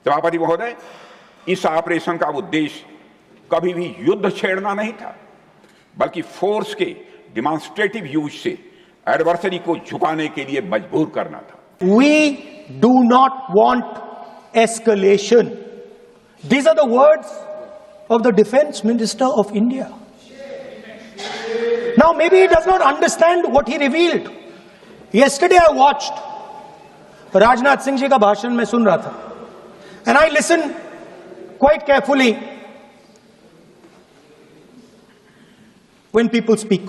सभापति महोदय, इस ऑपरेशन का उद्देश्य कभी भी युद्ध छेड़ना नहीं था, बल्कि फोर्स के डिमॉन्स्ट्रेटिव यूज से एडवर्सरी को झुकाने के लिए मजबूर करना था। We do not want escalation. These are the words of the Defense Minister of India. Now maybe he does not understand what he revealed. Yesterday I watched Rajnath Singh ji का भाषण मैं सुन रहा था, and I listened quite carefully when people speak.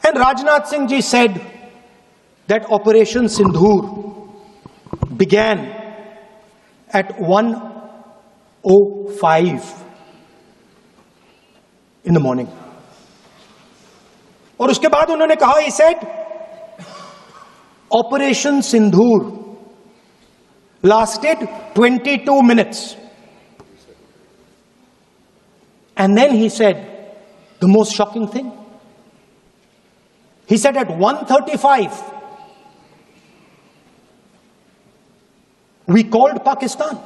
And Rajnath Singh ji said that Operation Sindhur began at 1:05 in the morning. और उसके बाद उन्होंने कहा, he said, Operation Sindhur lasted 22 minutes. And then he said the most shocking thing. He said at 1:35, we called Pakistan.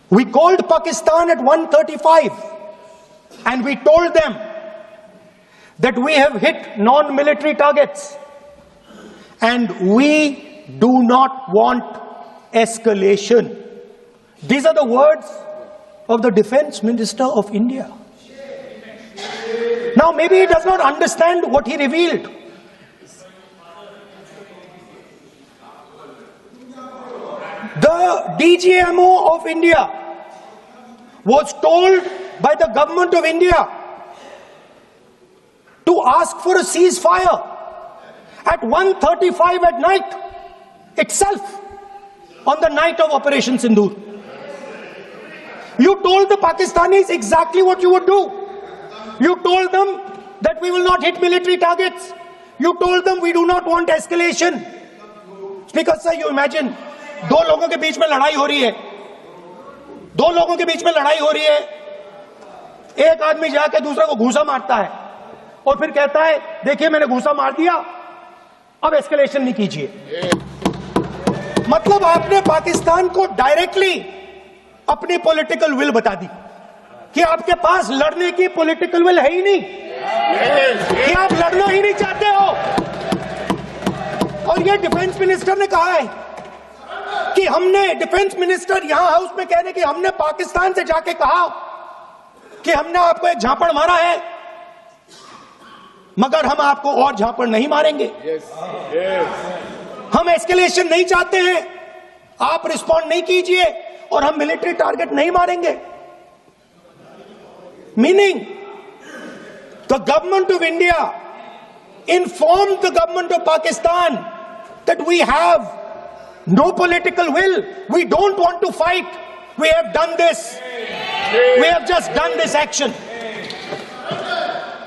We called Pakistan at 1:35 and we told them that we have hit non-military targets and we do not want escalation. These are the words of the Defense Minister of India. Now maybe he does not understand what he revealed. The DGMO of India was told by the government of India to ask for a ceasefire at 1:35 at night itself, on the night of Operation Sindhur. You told the Pakistanis exactly what you would do. You told them that we will not hit military targets. You told them we do not want escalation. Speaker sir, you imagine, दो लोगों के बीच में लड़ाई हो रही है, दो लोगों के बीच में लड़ाई हो रही है, एक आदमी जाके दूसरे को घूंसा मारता है और फिर कहता है देखिए मैंने घूंसा मार दिया, अब एस्केलेशन नहीं कीजिए। मतलब आपने पाकिस्तान को डायरेक्टली अपनी पॉलिटिकल विल बता दी कि आपके पास लड़ने की पॉलिटिकल विल है ही नहीं, कि आप लड़ना ही नहीं चाहते हो। और ये डिफेंस मिनिस्टर ने कहा है कि हमने, डिफेंस मिनिस्टर यहां हाउस में कह रहे कि हमने पाकिस्तान से जाके कहा कि हमने आपको एक झापड़ मारा है, मगर हम आपको और झापड़ नहीं मारेंगे। हम एस्केलेशन नहीं चाहते हैं, आप रिस्पॉन्ड नहीं कीजिए और हम मिलिट्री टारगेट नहीं मारेंगे। Meaning the government of India informed the government of Pakistan that we have no political will, we don't want to fight, we have done this, we have just done this action.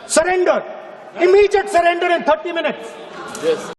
Surrender, immediate surrender in 30 minutes.